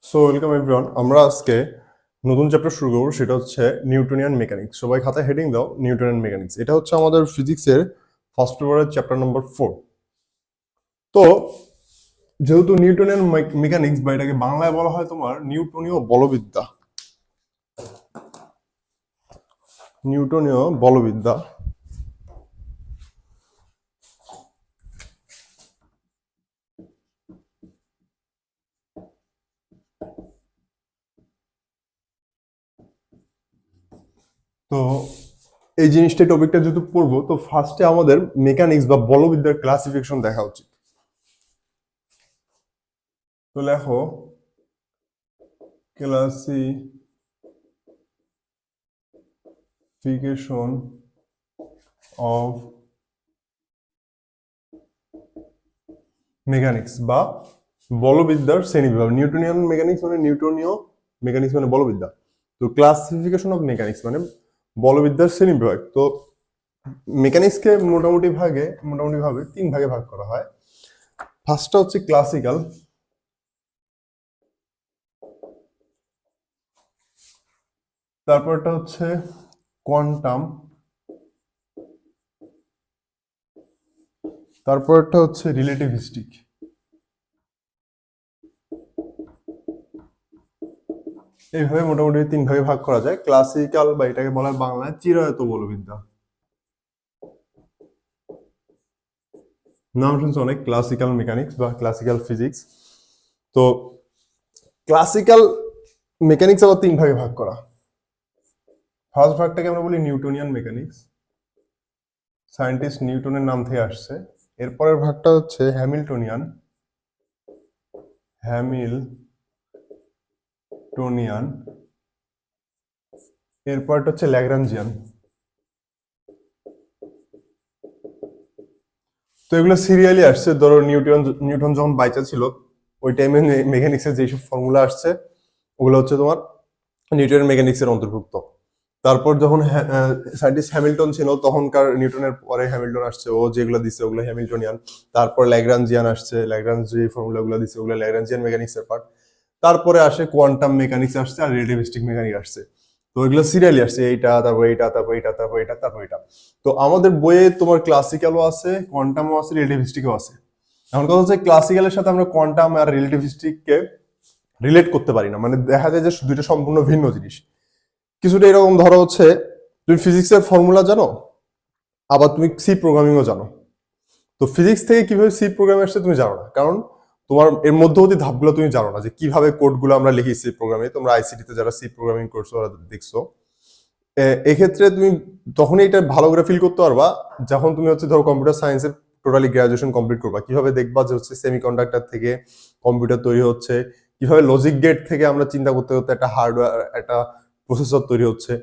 So welcome everyone. আমরা আজকে নতুন চ্যাপ্টার শুরু করবো, সেটা হচ্ছে নিউটনিয়ান মেকানিক্স। সবাই খাতায় হেডিং দাও নিউটনিয়ান মেকানিক্স। এটা হচ্ছে আমাদের ফিজিক্সের ফার্স্ট পেপারের চ্যাপ্টার নম্বর 4। তো যেহেতু নিউটনিয়ান মেকানিক্স বা এটাকে বাংলায় বলা হয় তোমার নিউটনীয় বলবিদ্যা, নিউটনীয় বলবিদ্যা। তো এই জিনিসটা টপিকটা যেহেতু পড়বো, তো ফার্স্টে আমাদের মেকানিক্স বা বলবিদ্যার ক্লাসিফিকেশন দেখা উচিত। তো লেখো ক্লাসিফিকেশন অফ মেকানিক্স বা বলবিদ্যার শ্রেণীবিভাগ। নিউটনিয়ান মেকানিক্স মানে নিউটনীয় মেকানিক্স মানে বলবিদ্যা। তো ক্লাসিফিকেশন অফ মেকানিক্স মানে বলবিদ্যার শ্রেণীবিভাগ। তো মেকানিক্সকে মোটামুটি ভাবে তিন ভাগে ভাগ করা হয়। ফার্স্টটা হচ্ছে ক্লাসিক্যাল, তারপরটা হচ্ছে কোয়ান্টাম, তারপরটা হচ্ছে রিলেটিভিস্টিক। এইভাবে মোটামুটি তিন ভাগে ভাগ করা যায়। ক্লাসিক্যাল বা এটাকে বলা হয় বাংলায় চিরায়ত বলবিদ্যা। নাম শুনছো অনেক, ক্লাসিক্যাল মেকানিক্স বা ক্লাসিক্যাল ফিজিক্স। তো ক্লাসিক্যাল মেকানিক্স আবার তিন ভাগে ভাগ করা। ফার্স্ট ভাগটাকে আমরা বলি নিউটনিয়ান মেকানিক্স, সায়েন্টিস্ট নিউটনের নাম থেকে আসছে। এরপরের ভাগটা হচ্ছে হ্যামিল্টনিয়ান, এরপরটা হচ্ছে ল্যাগ্রাঞ্জিয়ান। তো এগুলো সিরিয়ালি আসছে। ধরো নিউটন যখন বাইচা ছিল ওই টাইমে মেকানিক্সের যেসব ফর্মুলা আসছে ওগুলো হচ্ছে তোমার নিউটনের মেকানিক্সের অন্তর্ভুক্ত। তারপর যখন সায়েন্টিস্ট হ্যামিল্টন ছিল তখনকার নিউটনের পরে হ্যামিল্টন আসছে, ও যেগুলো দিচ্ছে ওগুলো হ্যামিল্টনিয়ান। তারপর ল্যাগ্রাঞ্জিয়ান আসছে, ল্যাগ্রাঞ্জ যে ফর্মুলা গুলো দিচ্ছে ওগুলো ল্যাগ্রাঞ্জিয়ান মেকানিক্সের পার্ট। তারপরে আসে কোয়ান্টাম মেকানিক্স আসছে আর রিলেটিভিস্টিক মেকানিক্স আসছে। তো এগুলো সিরিয়ালি আসছে, এইটা তারপর এইটা তারপর এইটা তারপর এটা তারপর এটা। তো আমাদের বইয়ে তোমার ক্লাসিক্যালও আছে, কোয়ান্টামও আছে, রিলেটিভিস্টিকও আছে। এখন কথা হচ্ছে ক্লাসিক্যালের সাথে আমরা কোয়ান্টাম আর রিলেটিভিস্টিককে রিলেট করতে পারি না, মানে দেখা যায় যে দুইটা সম্পূর্ণ ভিন্ন জিনিস। কিছুটা এরকম ধরো হচ্ছে তুমি ফিজিক্সের ফর্মুলা জানো, আবার তুমি সি প্রোগ্রামিংও জানো। তো ফিজিক্স থেকে কিভাবে সি প্রোগ্রামে আসছে তুমি জানো না, কারণ তোমার এর মধ্যবর্তী ধাপগুলো তুমি জানো না, যে কিভাবে কোডগুলো আমরা লিখি সি প্রোগ্রামে। তোমরা আইসিটিতে যারা সি প্রোগ্রামিং করছো ওরা দেখছো। এক্ষেত্রে তুমি তখনই এটা ভালো করে ফিল করতে পারবা যখন তুমি হচ্ছে ধরো কম্পিউটার সায়েন্সের টোটালি গ্রাজুয়েশন কমপ্লিট করবা। কিভাবে দেখবা যে হচ্ছে সেমিকন্ডাক্টর থেকে কম্পিউটার তৈরি হচ্ছে, কিভাবে লজিক গেট থেকে আমরা চিন্তা করতে করতে একটা হার্ডওয়্যার, একটা প্রসেসর তৈরি হচ্ছে।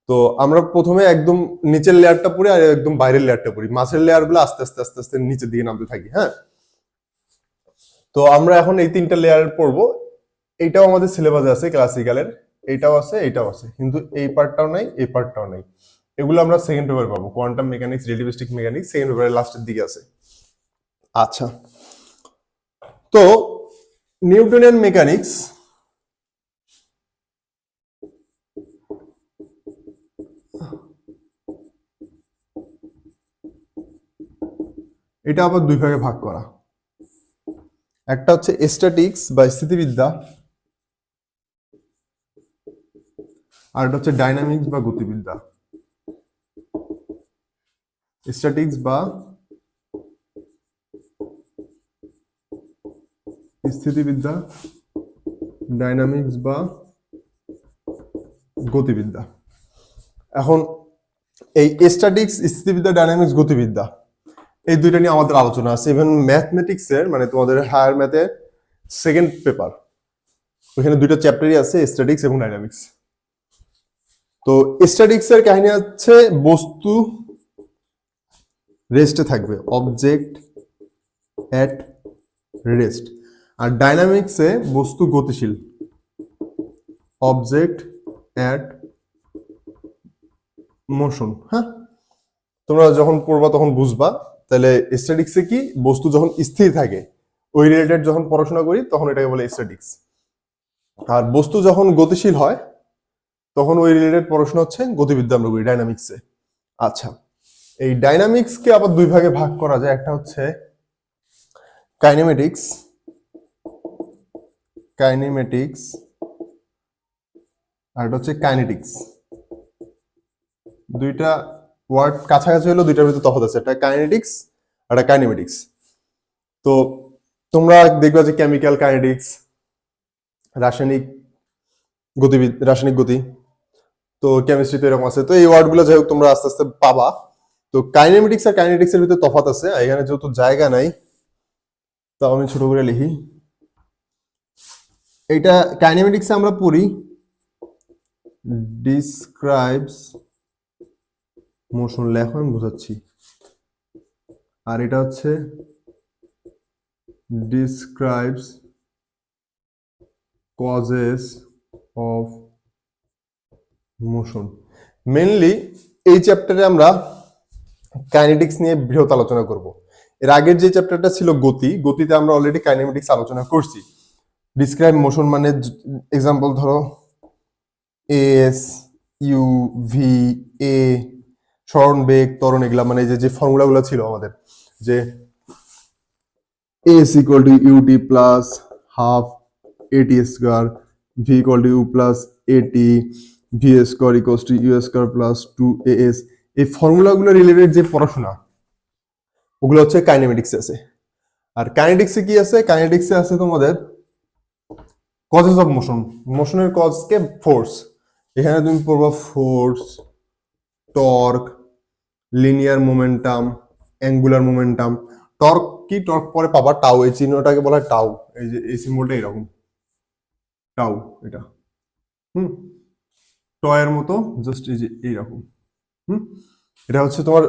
তো আমরা প্রথমে একদম নিচের লেয়ারটা পড়ি আর একদম বাইরের লেয়ারটা পড়ি, মাঝের লেয়ার গুলো আস্তে আস্তে আস্তে আস্তে নিচের দিকে নামতে থাকি। হ্যাঁ, তো আমরা এখন এই তিনটা লেয়ার পড়বো। এইটাও আমাদের সিলেবাসে আছে ক্লাসিক্যালের, এইটাও আছে, এইটাও আছে, কিন্তু এই পার্টটাও নাই, এই পার্টটাও নাই। এগুলো আমরা সেকেন্ড পেপারে পাবো। Quantum mechanics, relativistic mechanics second পেপারের লাস্টের দিকে আছে। আচ্ছা, তো নিউটনিয়ান মেকানিক্স এটা আবার দুই ভাগে ভাগ করা। একটা হচ্ছে স্ট্যাটিক্স বা স্থিতিবিদ্যা, আর একটা হচ্ছে ডাইনামিক্স বা গতিবিদ্যা। স্ট্যাটিক্স বা স্থিতিবিদ্যা, ডাইনামিক্স বা গতিবিদ্যা। এখন এই স্ট্যাটিক্স, স্থিতিবিদ্যা, ডাইনামিক্স, গতিবিদ্যা এই দুইটা নিয়ে আমাদের আলোচনা আছে। ইভেন ম্যাথমেটিক্স এর মানে তোমাদের হায়ার ম্যাথে সেকেন্ড পেপার, ওখানে দুইটা চ্যাপ্টারই আছে, স্ট্যাটিক্স এবং ডাইনামিক্স। তো স্ট্যাটিক্স এর কাহিনী হচ্ছে বস্তু রেস্টে থাকবে, অবজেক্ট এট রেস্ট। আর ডাইনামিক্সে বস্তু গতিশীল, অবজেক্ট এট মোশন। হ্যাঁ, তোমরা যখন পড়বা তখন বুঝবা। তাহলে স্ট্যাটিক্সে কি, বস্তু যখন স্থির থাকে ওই রিলেটেড যখন পড়াশোনা করি তখন এটাকে বলে স্ট্যাটিক্স। আর বস্তু যখন গতিশীল হয় তখন ওই রিলেটেড পড়াশোনা হচ্ছে গতিবিদ্যা আমরা করি ডাইনামিক্সে। আচ্ছা, এই ডাইনামিক্সকে আবার দুই ভাগে ভাগ করা যায়, একটা হচ্ছে কাইনেমেটিক্স, কাইনেমেটিক্স আর একটা হচ্ছে কাইনেটিক্স। দুইটা ওয়ার্ড কাছাকাছি হলেও দুইটার ভিতরে তফাৎ আছে, একটা কাইনেটিক্স আর একটা কাইনেমেটিক্স। তো তোমরা দেখবা যে কেমিক্যাল কাইনেটিক্স, রাসায়নিক গতিবিদ, রাসায়নিক গতি, তো কেমিস্ট্রিতে এরকম আছে। তো এই ওয়ার্ডগুলো যাই হোক তোমরা আস্তে আস্তে পাবা। তো কাইনেমেটিক্স আর কাইনেটিক্স এর ভিতরে তফাৎ আছে, এখানে যেহেতু জায়গা নাই তাও আমি ছোট করে লিখি। এটা কাইনেমেটিক্সে আমরা পড়ি ডিসক্রাইবস মোশন, লেখো আমি বোঝাচ্ছি। আর এটা হচ্ছে describes causes of motion. Mainly এই চ্যাপ্টারে আমরা কাইনেটিক্স নিয়ে বৃহৎ আলোচনা করব। এর আগের যে চ্যাপ্টারটা ছিল গতি, গতিতে আমরা অলরেডি কাইনেমেটিক্স আলোচনা করছি। ডিসক্রাইব মোশন মানে এক্সাম্পল ধরো এস, ইউ, ভি, এ, স্মরণ বেগ, ত্বরণ, এগুলা মানে যে ফর্মুলাগুলো ছিল আমাদের, যে S equal to UT plus half AT square, V equal to U plus AT, V square equal to U square plus two S. এই ফর্মুলাগুলো রিলেটেড যে পড়াশোনা ওগুলো হচ্ছে কাইনেমেটিক্সে আছে। আর কাইনেটিক্সে কি আছে? কাইনেটিক্সে আছে তোমাদের কজেস অফ মোশন, মোশনের কজকে ফোর্স। এখানে তুমি পড়বা force, torque, linear momentum, angular momentum. Torque কি? টর্ক পরে পাবা টাউ, এই চিহ্নটাকে বলা হয় টাউ, এই যে এই সিম্বলটা এরকম টাউ, এটা হুম টয়ের মতো জাস্ট এই যে এইরকম। হুম এটা হচ্ছে তোমার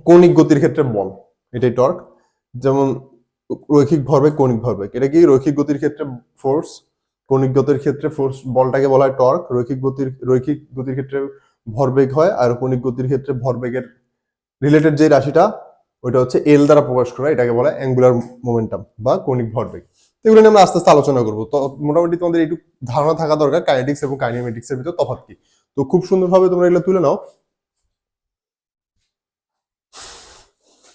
কৌণিক গতির ক্ষেত্রে বল, এটাই টর্ক। যেমন রৈখিক ভরবেগ, কৌণিক ভরবেগ, এটা কি রৈখিক গতির ক্ষেত্রে ফোর্স, কৌণিক গতির ক্ষেত্রে ফোর্স বলটাকে বলা হয় টর্ক। রৈখিক গতির ক্ষেত্রে ভরবেগ হয়, আর কৌণিক গতির ক্ষেত্রে ভরবেগের রিলেটেড যে রাশিটা ওইটা হচ্ছে এল দ্বারা প্রকাশ করা, এটাকে বলা হয় অ্যাঙ্গুলার মোমেন্টাম বা কৌণিক ভরবেগ। এগুলো নিয়ে আমরা আস্তে আস্তে আলোচনা করবো। তো মোটামুটি তোমাদের একটু ধারণা থাকা দরকার কাইনেটিক্স এবং কাইনেমেটিক্স এর ভিতর তফাৎ কি। তো খুব সুন্দরভাবে তোমরা এগুলো তুলে নাও।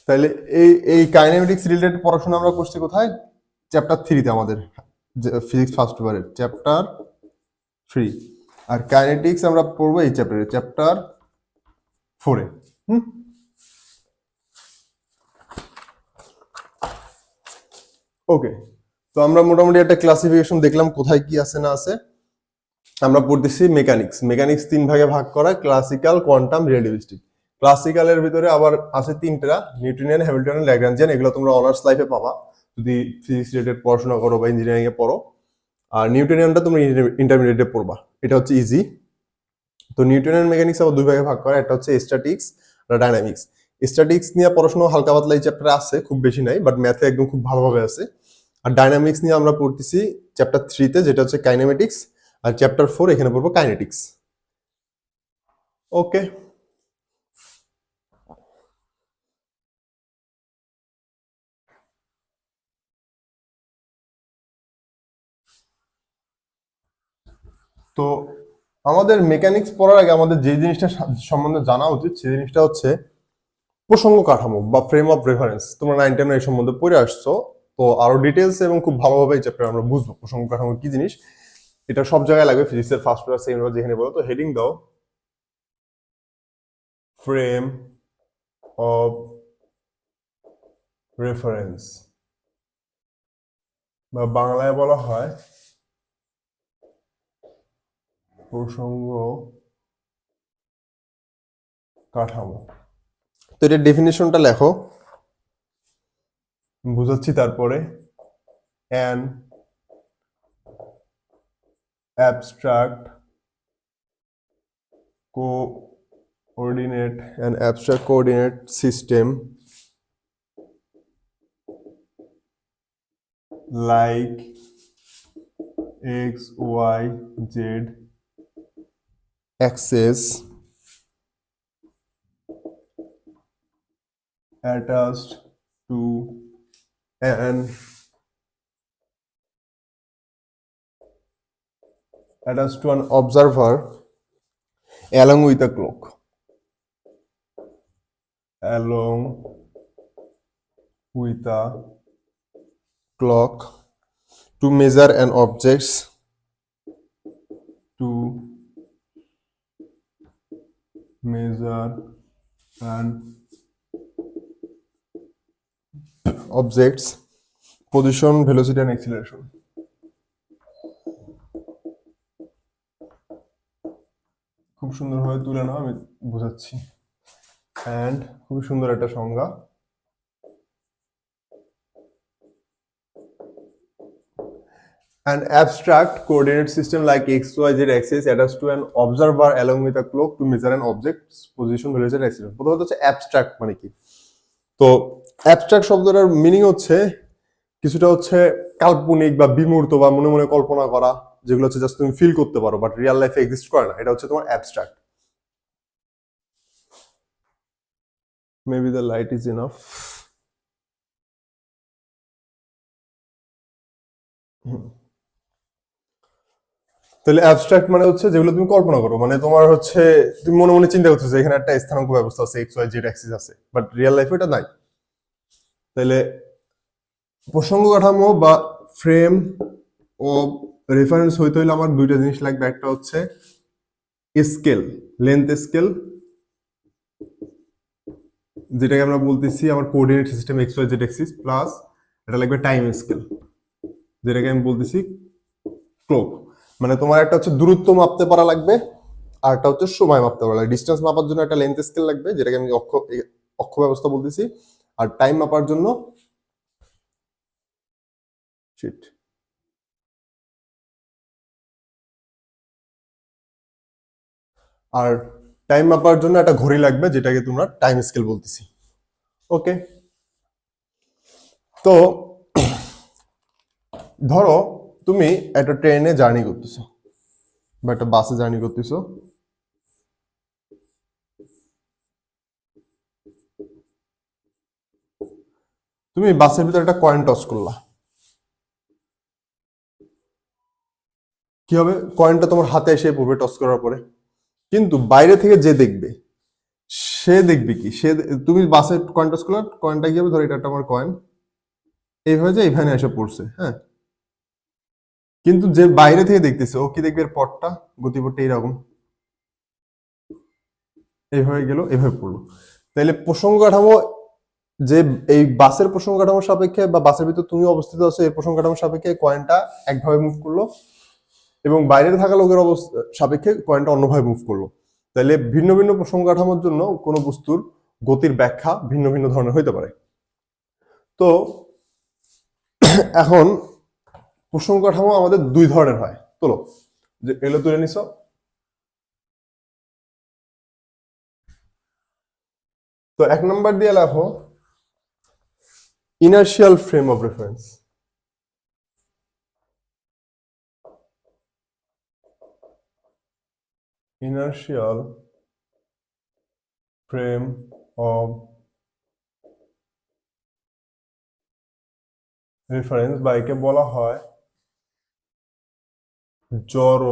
তাহলে এই এই কাইনেমেটিক্স রিলেটেড পড়াশোনা আমরা করছি কোথায়? চ্যাপ্টার 3-তে আমাদের, ফিজিক্স ফার্স্ট পেপারের চ্যাপ্টার 3। আর কাইনেটিক্স আমরা পড়বো এই চ্যাপ্টারে, চ্যাপ্টার 4-এ। হুম ওকে, তো আমরা মোটামুটি একটা ক্লাসিফিকেশন দেখলাম কোথায় কি আছে না আছে। আমরা পড়তেছি মেকানিক্স। মেকানিক্স 3 ভাগে ভাগ করা, ক্লাসিক্যাল, কোয়ান্টাম, রিলেটিভিস্টিক। ক্লাসিক্যালের ভিতরে আবার আছে 3টা, নিউটনিয়ান, হ্যামিল্টনিয়ান, ল্যাগ্রাঞ্জিয়ান। এগুলো তোমরা অনার্স লাইফে পাবা যদি ফিজিক্স রিলেটেড পড়াশোনা করো বা ইঞ্জিনিয়ারিং এ পড়ো। আর নিউটনিয়ানটা তোমরা ইন্টারমিডিয়েটে পড়বা, এটা হচ্ছে ইজি। তো নিউটনিয়ান মেকানিক্স আবার 2 ভাগে ভাগ করা, একটা হচ্ছে স্ট্যাটিক্স আর ডাইনামিক্স। স্ট্যাটিক্স নিয়ে পড়াশোনা হালকা পাতলা এই চ্যাপ্টারে আছে, খুব বেশি নাই, বাট ম্যাথে একদম খুব ভালোভাবে আছে। আর ডাইনামিক্স নিয়ে আমরা পড়তেছি চ্যাপ্টার 3-তে, যেটা হচ্ছে কাইনেমেটিক্স। আর চ্যাপ্টার 4 এখানে পড়বো কাইনেটিক্স। ওকে, তো আমাদের মেকানিক্স পড়ার আগে আমাদের যে জিনিসটা সম্বন্ধে জানা উচিত সেই জিনিসটা হচ্ছে প্রসঙ্গ কাঠামো বা ফ্রেম অফ রেফারেন্স। তোমরা 9-10 এই সম্বন্ধে পড়ে আসছো, তো আরো ডিটেলস এবং খুব ভালোভাবে এই চ্যাপ্টার আমরা বুঝবো প্রসঙ্গ কাঠামো কি জিনিস। এটা সব জায়গায় লাগবে, ফিজিক্সের ফার্স্ট পেপার, সেকেন্ড পেপার, যেখানে বলো। তো হেডিং দাও ফ্রেম অফ রেফারেন্স, বা বাংলায় বলা হয় প্রসঙ্গ কাঠামো। তো এটার ডেফিনেশনটা লেখো, বুঝাচ্ছি তারপরে। An abstract coordinate, an abstract coordinate system like x, y, z axis attached to an attached to an observer along with a clock. Along with a clock to measure an object's to measure an object's position, velocity and acceleration. খুব সুন্দরভাবে তুলে নাও, আমি বোঝাচ্ছি। And খুব সুন্দর একটা সংজ্ঞা। An abstract coordinate system like x, y, z axis attached to an observer along with a clock to measure an object's position, velocity, and acceleration. প্রথমত হচ্ছে abstract মানে কি? তো abstract শব্দটার মিনিং হচ্ছে কিছুটা হচ্ছে কাল্পনিক বা বিমূর্ত বা মনে মনে কল্পনা করা, যেগুলো হচ্ছে জাস্ট তুমি ফিল করতে পারো বাট রিয়েল লাইফে এক্সিস্ট করে না। এটা হচ্ছে তোমার abstract. Maybe the light is enough. তাহলে অ্যাবস্ট্রাক্ট মানে হচ্ছে যেগুলো তুমি কল্পনা করো, মানে তোমার হচ্ছে তুমি মনে মনে চিন্তা করতেছো এখানে একটা স্থানাঙ্ক ব্যবস্থা আছে, এক্স ওয়াই জেড অ্যাক্সিস আছে, বাট রিয়েল লাইফে এটা নাই। তাহলে প্রসঙ্গ কাঠামো বা ফ্রেম ও রেফারেন্স হইতে হইলে আমার দুইটা জিনিস লাগবে। একটা হচ্ছে স্কেল, লেন্থ স্কেল, যেটাকে আমরা বলতেছি আমার coordinate system X Y Z axis, plus এটা লাগবে টাইম স্কেল, যেটাকে আমি বলতেছি ক্লক। মানে তোমার একটা হচ্ছে দূরত্ব মাপতে পারা লাগবে, আর একটা হচ্ছে সময় মাপতে পারা লাগবে। ডিস্টেন্স মাপার জন্য একটা লেন্থ স্কেল লাগবে, যেটাকে আমি অক্ষ ব্যবস্থা বলতেছি, আর টাইম মাপার জন্য শিট আর টাইম মাপার জন্য একটা ঘড়ি লাগবে, যেটাকে তোমরা টাইম স্কেল বলতেছি। ওকে, তো ধরো তুমি একটা ট্রেনে জার্নি করতেছো বা একটা বাসে জার্নি করতেছো, তুমি বাসের ভিতরে একটা কয়েন টস করলা, কি হবে? কয়েনটা তোমার হাতে এসে পড়বে টস করার পরে, কিন্তু বাইরে থেকে যে দেখবে সে দেখবে কি? তুমি বাসে কয়েন টস করলা, কয়েনটা কি হবে? ধরো এটা আমার কয়েন, এইভাবে যে এখানে এসে পড়ছে, হ্যাঁ, কিন্তু যে বাইরে থেকে দেখতেছে ও কি দেখবে? এর পথটা, গতিপথটা এইরকম, এইভাবে গেল, এইভাবে পড়লো। তাইলে প্রসঙ্গ কাঠামো যে এই বাসের প্রসঙ্গ কাঠামোর সাপেক্ষে বা বাসের ভিতর তুমি অবস্থিত আছো এই প্রসঙ্গ কাঠামোর সাপেক্ষে কয়েনটা একভাবে মুভ করলো, এবং বাইরে থাকা লোকের অবস্থা সাপেক্ষে কয়েনটা অন্যভাবে মুভ করলো। তাইলে ভিন্ন ভিন্ন প্রসঙ্গ কাঠামোর জন্য কোনো বস্তুর গতির ব্যাখ্যা ভিন্ন ভিন্ন ধরনের হইতে পারে। তো এখন প্রসঙ্গ কাঠামো আমাদের দুই ধরনের হয়। চলো যে এগুলো তুলে নিছো। তো এক নম্বর দিয়ে লেখো inertial frame of reference. Inertial frame of reference বা একে বলা হয় জড়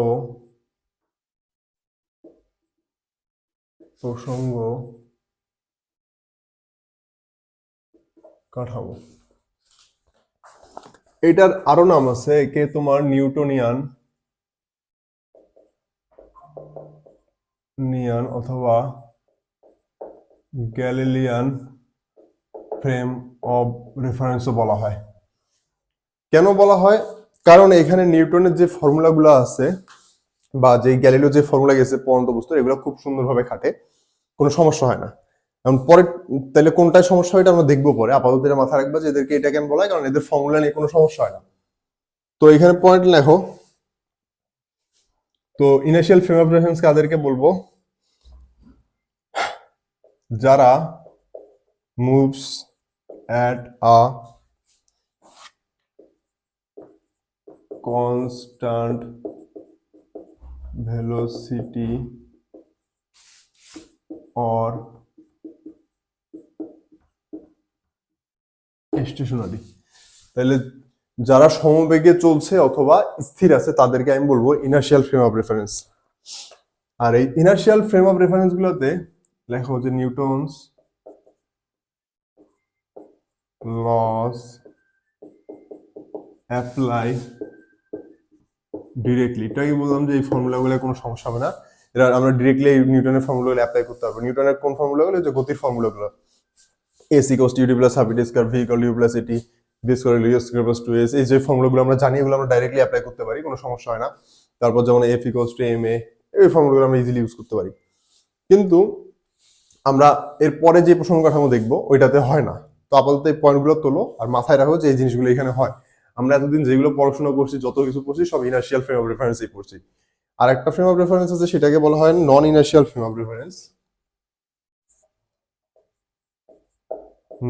প্রসঙ্গ কাঠামো। এটার আরো নাম আছে, একে তোমার নিউটনিয়ান অথবা গ্যালিলিয়ান ফ্রেম অফ রেফারেন্সও বলা হয়। কেন বলা হয়? কারণ এখানে নিউটনের যে ফর্মুলাগুলো আছে বা যে গ্যালিলিও যে ফর্মুলা গেছে পরন্ত বস্তুর, এগুলো খুব সুন্দরভাবে খাটে, কোনো সমস্যা হয় না। এখন পরে তাহলে কোনটায় সমস্যা হয় এটা আমরা দেখবো পরে, আপাতত এটা মাথায় রাখবা যে এদেরকে এটা কেন বলা হয়, কারণ এদের ফর্মুলা নিয়ে কোনো সমস্যা হয় না। তো এখানে পয়েন্ট লেখো। তো ইনার্শিয়াল ফ্রেম অফ রেফারেন্স কাদেরকে বলবো? যারা moves at a constant velocity or stationary। তাহলে যারা সমবেগে চলছে অথবা স্থির আছে তাদেরকে আমি বলবো ইনার্শিয়াল ফ্রেম অফ রেফারেন্স। আর এই ইনার্শিয়াল ফ্রেম অফ রেফারেন্স গুলোতে লেখা হচ্ছে নিউটনস লস অ্যাপ্লাই ডিরেক্টলি। এটাই বললাম যে এই ফর্মুলাগুলো কোনো সমস্যা হবে না, এরা আমরা ডিরেক্টলি নিউটনের ফর্মুলাগুলো অ্যাপ্লাই করতে পারবো। নিউটনের কোন ফর্মুলাগুলো? যে গতির ফর্মুলাগুলো, S equals to UT plus half ET square, V equal to U plus AT, V square U square plus 2s, এই যে ফর্মুলাগুলো আমরা জানি এগুলো আমরা ডাইরেক্টলি অ্যাপ্লাই করতে পারি, কোনো সমস্যা হয় না। তারপর যেমন F equals to M A, এই ফর্মুলাগুলো আমরা ইজিলি ইউজ করতে পারি। কিন্তু আমরা এর পরে যে প্রসঙ্গ কাঠামো দেখবো ওইটাতে হয় না। তো আপাতত এই পয়েন্টগুলো তোলো আর মাথায় রাখো যে এই জিনিসগুলো এখানে হয়। আমরা এতদিন যেগুলো পড়াশোনা করছি, যত কিছু পড়ছি, সব ইনার্শিয়াল ফ্রেম অফ রেফারেন্সই পড়ছি। আর একটা ফ্রেম অফ রেফারেন্স আছে, সেটাকে বলা হয় non inertial frame of reference.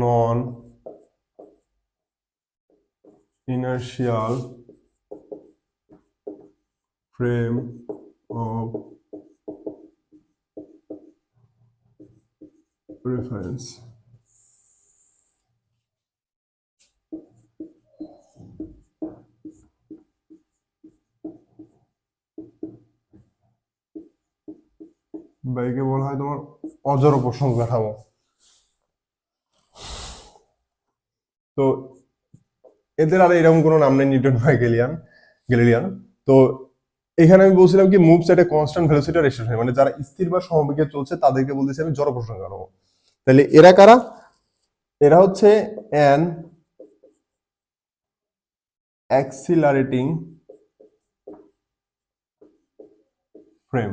Non inertial frame of reference. বা একে বলা হয় তোমার অজড় প্রসঙ্গ কাঠামো। তো এদের আর এরকম কোনো নাম নেই, নিউটন বা গ্যালিলিয়ান। তো এখানে আমি বলছিলাম কি, moves at a constant velocity আর স্টেশনারি, মানে যারা স্থির বা সমবেগে চলছে তাদেরকে বলতেছি আমি জড় প্রসঙ্গ কাঠামো। তাহলে এরা কারা? এরা হচ্ছে অ্যান অ্যাক্সিলারেটিং ফ্রেম।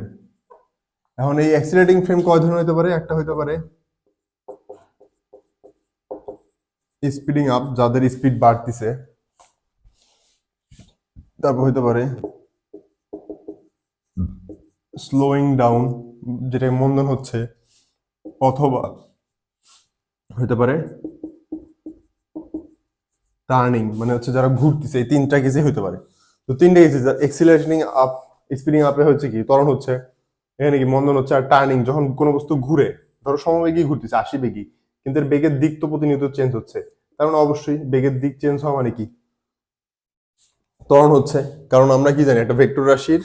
এখন এই অ্যাক্সিলারেটিং ফ্রেম কয় ধরনের হতে পারে? একটা হতে পারে স্পিডিং আপ, যাদের স্পিড বাড়তিছে, তারপর হতে পারে স্লোয়িং ডাউন, যেটা মন্দন হচ্ছে, অথবা হতে পারে টার্নিং, মানে হচ্ছে যারা ঘুরতেছে। এই তিনটা কেসই হতে পারে। তো তিনটা কেসে এক্সিলারেটিং আপ, স্পিডিং আপে হচ্ছে কি ত্বরণ হচ্ছে, এখানে কি মন্দন হচ্ছে। আর টার্নিং, যখন কোনো বস্তু ঘুরে, ধরো সমবেগী ঘুরতেছে 80 বেগী, কিন্তু এর বেগের দিক তো প্রতিনিয়ত চেঞ্জ হচ্ছে, তার মানে অবশ্যই বেগের দিক চেঞ্জ হওয়া মানে কি ত্বরণ হচ্ছে। কারণ আমরা কি জানি, একটা ভেক্টর রাশির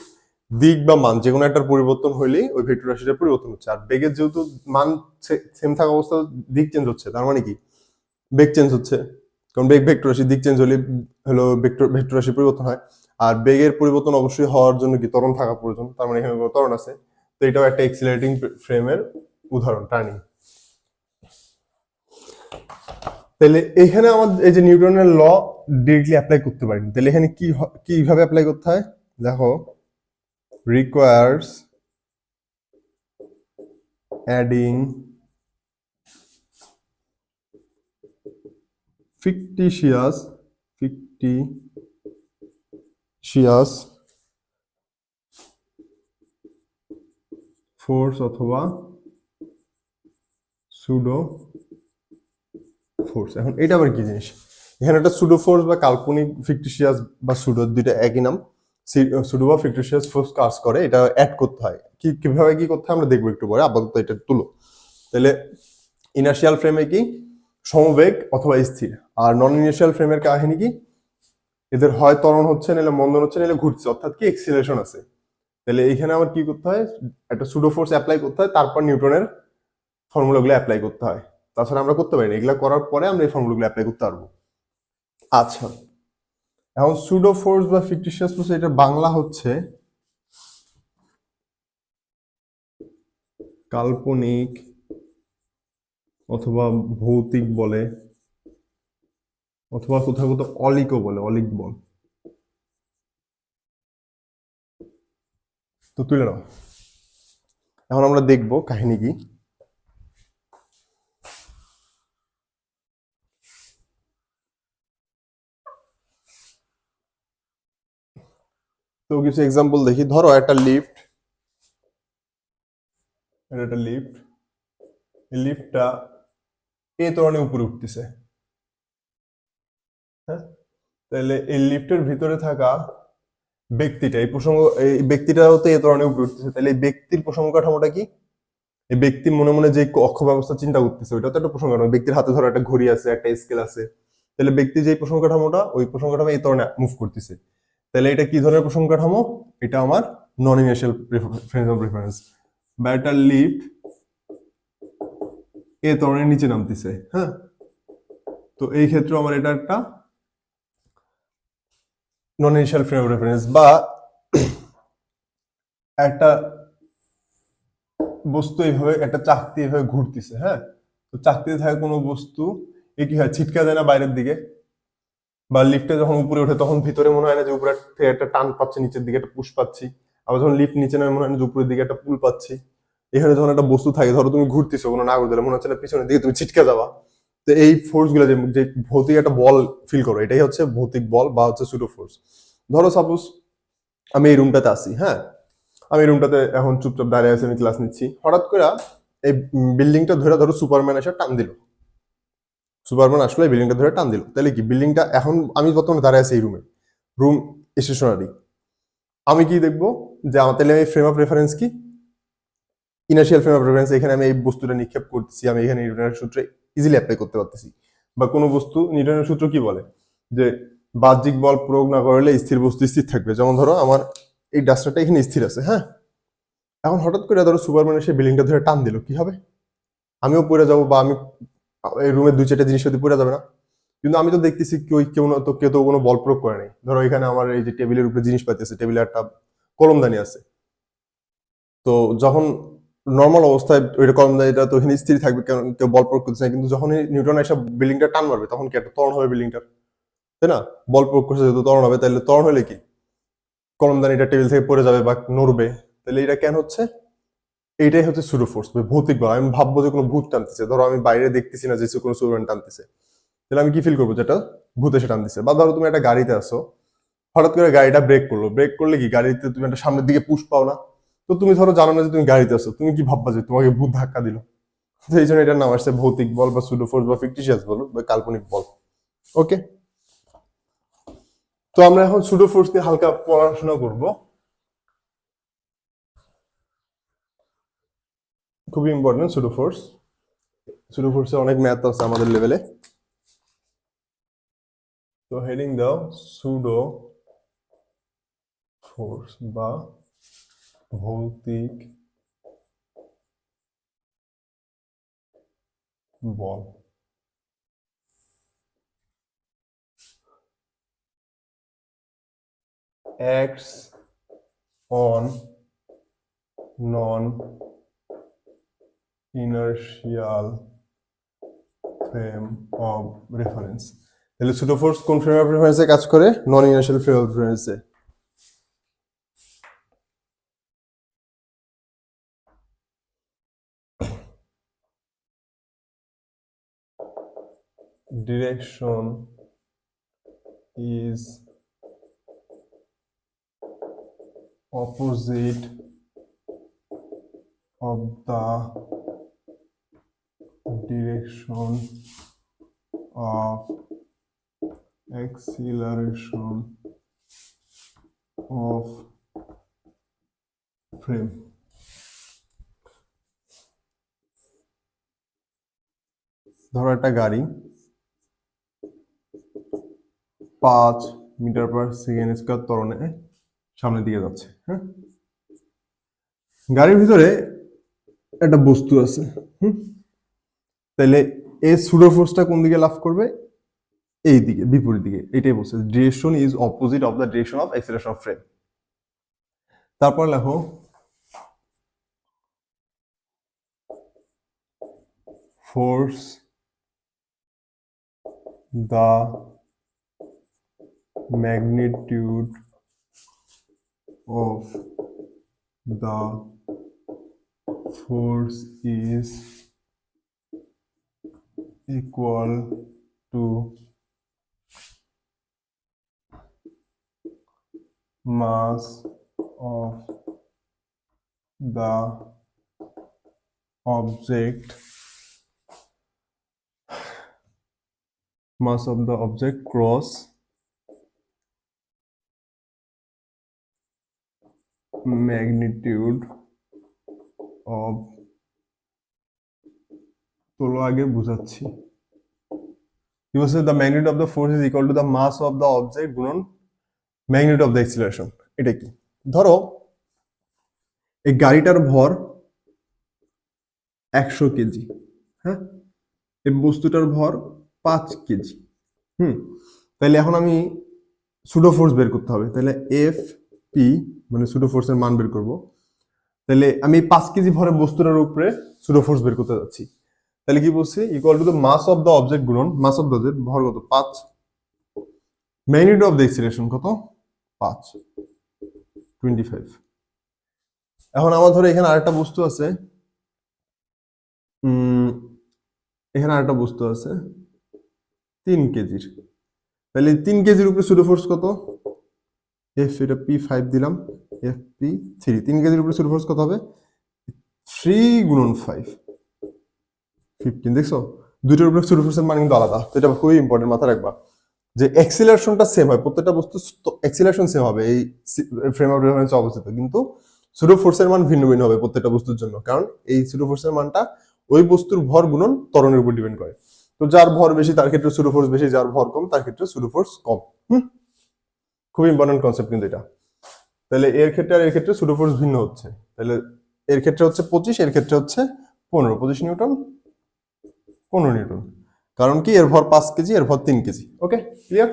দিক বা মান যে কোনো একটার পরিবর্তন হইলেই ওই ভেক্টর রাশিটার পরিবর্তন হচ্ছে। আর বেগের যেহেতু মান সেম থাকা অবস্থা দিক চেঞ্জ হচ্ছে, তার মানে কি বেগ চেঞ্জ হচ্ছে। কারণ বেগ ভেক্টর রাশি, দিক চেঞ্জ হলে হলো ভেক্টর রাশির পরিবর্তন হয়। আর বেগের পরিবর্তন অবশ্যই হওয়ার জন্য কি ত্বরণ থাকা প্রয়োজন, তার মানে এখানে কোনো ত্বরণ আছে। তো এটাও একটা এক্সিলারেটিং ফ্রেমের উদাহরণ, টার্নিং। তাহলে এখানে আমাদের এই যে নিউটনের ল ডিরেক্টলি অ্যাপ্লাই করতে পারিনি, তাহলে এখানে কিভাবে অ্যাপ্লাই করতে হয় দেখো। রিকোয়ার্স অ্যাডিং fictitious ফোর্স অথবা সুডো ফোর্স। এখন এটা আবার কি জিনিস? এখানে একটা সুডো ফোর্স বা কাল্পনিক ফিকটিশিয়াস বা সুডো, দুইটা একই নাম। সুডো বা ফিকটিশিয়াস ফোর্স কাজ করে, এটা অ্যাড করতে হয়। কিভাবে কি করতে হয় আমরা দেখবো একটু পরে, আপাতত এটা তুলো। তাহলে ইনার্শিয়াল ফ্রেমে কি সমবেগ অথবা স্থির, আর নন ইনার্শিয়াল ফ্রেমের কাহিনী কি, এদের হয় ত্বরণ হচ্ছে, নাহলে মন্দন হচ্ছে, নাহলে ঘুরছে, অর্থাৎ কি এক্সিলারেশন আছে। তাহলে এইখানে আমার কি করতে হয়, একটা সুডো ফোর্স অ্যাপ্লাই করতে হয়, তারপর নিউটনের ফর্মুলাগুলো অ্যাপ্লাই করতে হয়। তাছাড়া আমরা করতে পারি না। এগুলো করার পরে আমরা এই ফর্মুলাগুলো অ্যাপ্লাই করতে পারবো। আচ্ছা, এখন সুডো ফোর্স বা ফিকটিশিয়াস ফোর্স, এটা বাংলা হচ্ছে কাল্পনিক অথবা ভৌতিক বলে, অথবা কোথাও কোথাও অলিকও বলে, অলিক বল। তো তুলে নাও। এখন আমরা দেখবো কাহিনী কি। তো কিছু এক্সাম্পল দেখি। ধরো একটা লিফট, একটা লিফট, এই লিফটটা এ ত্বরণে উপরে উঠতেছে। হ্যাঁ, তাহলে এই লিফটের ভিতরে থাকা ব্যক্তিটা, এই ব্যক্তিটাও তো এ ত্বরণে উপরে উঠতেছে, তাহলে এই ব্যক্তির প্রসঙ্গ কাঠামোটা কি? এই ব্যক্তি মনে মনে যে অক্ষ ব্যবস্থা চিন্তা করতেছে, ওইটা তো একটা প্রসঙ্গ কাঠামো। ব্যক্তির হাতে ধরো একটা ঘড়ি আছে, একটা স্কেল আছে, তাহলে ব্যক্তি যে প্রসঙ্গ কাঠামোটা, ওই প্রসঙ্গ কাঠামো এই ধরনের মুভ করতেছে, তাহলে এটা কি ধরনের প্রসঙ্গ কাঠামো? এটা আমার নন ইনার্শিয়াল ফ্রেম অফ রেফারেন্স। বা একটা লিফট এ ধরনের নিচে নামতেছে, হ্যাঁ, তো এই ক্ষেত্রে আমার এটা একটা নন ইনার্শিয়াল ফ্রেম অফ রেফারেন্স। বা একটা বস্তু এইভাবে, একটা চাকতি এইভাবে ঘুরতেছে, হ্যাঁ, তো চাকতিতে থাকে কোনো বস্তু, এ কি হয়, ছিটকা যায় না বাইরের দিকে? বা লিফটে যখন উপরে ওঠে তখন ভিতরে মনে হয় না যে উপরে থেকে একটা টান পাচ্ছি, নিচের দিকে একটা পুশ পাচ্ছি, আবার যখন লিফট নিচে নামে মনে হয় না যে উপরের দিকে একটা পুল পাচ্ছি। এখানে যখন একটা বস্তু থাকে, ধরো তুমি ঘুরতেছো কোনো নাগর দিলে, মনে হচ্ছে না পিছনের দিকে তুমি ছিটকে যাবা। তো এই ফোর্স গুলো যে যে ভৌতিক একটা বল ফিল করো, এটাই হচ্ছে ভৌতিক বল বা হচ্ছে সুডো ফোর্স। ধরো সাপোজ আমি এই রুমটাতে আছি, হ্যাঁ, আমি এই রুমটাতে এখন চুপচাপ দাঁড়িয়ে আছি, আমি ক্লাস নিচ্ছি, হঠাৎ করে এই বিল্ডিংটা ধরে ধরো সুপারম্যান এসে টান দিল, সুপারম্যান আসলে বিল্ডিংটা ধরে টান দিল, তাহলে কি বিল্ডিংটা, এখন আমি বর্তমানে দাঁড়ায় আছি এই রুমে, রুম স্টেশনারি, আমি কি দেখবো যে আমার, তাহলে আমি ফ্রেম অফ রেফারেন্স কি, ইনার্শিয়াল ফ্রেম অফ রেফারেন্স, এখানে আমি এই বস্তুটা নিক্ষেপ করতেছি, আমি এখানে নিউটনের সূত্রে ইজিলি অ্যাপ্লাই করতে পারতেছি। বা কোনো বস্তু, নিউটনের সূত্র কি বলে যে বাহ্যিক বল প্রয়োগ না করলে স্থির বস্তু স্থির থাকবে। যেমন ধরো আমার এই ডাস্টারটা এখানে স্থির আছে, হ্যাঁ, এখন হঠাৎ করে ধরো সুপারম্যান এসে বিল্ডিংটা ধরে টান দিল, কি হবে? আমিও পড়ে যাবো, বা আমি এই রুমের দুই চারটা জিনিসপাতি পড়ে যাবে না? কিন্তু আমি তো দেখতেছি কেউ তো কোনো বল প্রয়োগ করে নাই। ধরো এখানে আমার এই যে টেবিলের উপরে জিনিসপাতি আছে, টেবিলে একটা কলমদানি আছে, তো যখন নর্মাল অবস্থায় ওইটা কলমদানিটা তো এখানে স্থির থাকবে, কারণ কেউ বল প্রয়োগ করতেছে না। কিন্তু যখন নিউটন এসে বিল্ডিংটা টান মারবে, তখন কি একটা ত্বরণ হবে বিল্ডিংটার, তাই না? বল প্রয়োগ করছে যেহেতু ত্বরণ হবে, তাহলে ত্বরণ হলে কি কলমদানিটা টেবিল থেকে পড়ে যাবে বা নড়বে। তাহলে এটা কেন হচ্ছে? এইটাই হচ্ছে সুডো ফোর্স, ভৌতিক বল। আমি ভাববো যে কোনো ভূত টানতেছে, ধরো আমি বাইরে দেখতেছি না যে কোনো সুপারম্যান টানতেছে, তাহলে আমি কি ফিল করবো, যেটা ভূত এসে টানতেছে। বা ধরো তুমি একটা গাড়িতে আসো, হঠাৎ করে গাড়িটা ব্রেক করলো, ব্রেক করলে কি গাড়িতে তুমি একটা সামনের দিকে পুশ পাও না? তো তুমি ধরো জানো না যে তুমি গাড়িতে আছো, তুমি কি ভাববা যে তোমাকে ভূত ধাক্কা দিল? তো এই জন্য এটার নাম আসছে ভৌতিক বল বা সুডো ফোর্স বা ফিকটিশিয়াস বল বা কাল্পনিক বল। ওকে, তো আমরা এখন সুডো ফোর্স নিয়ে হালকা পড়াশোনা করব। খুবই ইম্পর্টেন্ট সুডো ফোর্স। সুডো ফোর্সে অনেক ম্যাথ আছে আমাদের লেভেলে। তো হেডিং দাও সুডো ফোর্স বা ভৌতিক বল। acts on non-inertial frame of reference। তাহলে সুডো ফোর্স কোন ফ্রেম অফ রেফারেন্সে কাজ করে? নন ইনার্শিয়াল ফ্রেম অফ রেফারেন্সে। Direction is opposite of the direction of acceleration of frame। ধরো একটা গাড়ি 5 মিটার/সেকেন্ড স্কয়ার ত্বরণে সামনের দিকে যাচ্ছে, হ্যাঁ, গাড়ির ভিতরে একটা বস্তু আছে, হুম, তাহলে এই সুডো ফোর্সটা কোন দিকে লাভ করবে? এই দিকে, বিপরীত দিকে। এটাই বলছে direction is opposite of the direction of acceleration of frame. তারপর লেখো force the magnitude of the force is equal two mass of the object, mass of the object cross magnitude of, তোলো আগে বুঝাচ্ছি, কি বলছে, the magnitude of the force is equal to the mass of the object গুণন magnitude of the acceleration. এটা কি, ধরো এই গাড়িটার ভর 100 কেজি, হ্যাঁ, এই বস্তুটার ভর 5 কেজি। তাহলে এখন আমি সুডো ফোর্স বের করতে হবে, তাহলে এফ পি মানে সুডো ফোর্সের মান বের করব। তাহলে আমি 5 কেজি ভরের বস্তুটার উপরে সুডো ফোর্স বের করতে যাচ্ছি। তাহলে কি বলছি, equal to the mass of the object গুণন মাস অফ দ্য অবজেক্ট, ভর কত 5, ম্যাগনিটিউড অফ দ্য অ্যাক্সিলারেশন কত 5, 25। এখন আমার ধরো এখানে আরেকটা বস্তু আছে, এখানে আরেকটা বস্তু আছে 3 কেজির। তাহলে 3 কেজির উপরে সুডো ফোর্স কত, এফ এটা P5 দিলাম, এফ P3, 3 কেজির উপরে সুডো ফোর্স কত হবে 3 গুণন 5, 15। দেখছো দুইটার উপরে সুডো ফোর্সের মান কিন্তু আলাদা, তো এটা খুবই ইম্পর্টেন্ট, মাথায় রাখবা যে অ্যাক্সিলারেশনটা সেম হয়, প্রত্যেকটা বস্তু অ্যাক্সিলারেশন সেম হবে এই ফ্রেম অফ রেফারেন্সে অবস্থিত, কিন্তু সুডো ফোর্সের মান ভিন্ন ভিন্ন হবে প্রত্যেকটা বস্তুর জন্য, কারণ এই সুডো ফোর্সের মানটা ওই বস্তুর ভর গুণন ত্বরণের উপর ডিপেন্ড করে। তো যার ভর বেশি তার ক্ষেত্রে সুডো ফোর্স বেশি, যার ভর কম তার ক্ষেত্রে সুডো ফোর্স কম। খুব ইম্পর্টেন্ট কনসেপ্ট কিন্তু এটা। তাহলে এর ক্ষেত্রে আর এর ক্ষেত্রে সুডো ফোর্স ভিন্ন হচ্ছে, তাহলে এর ক্ষেত্রে হচ্ছে 25, এর ক্ষেত্রে হচ্ছে 15, 25 নিউটন 15 নিউটন, কারণ কি এর ভর 5 কেজি এর ভর 3 KG. Okay, clear?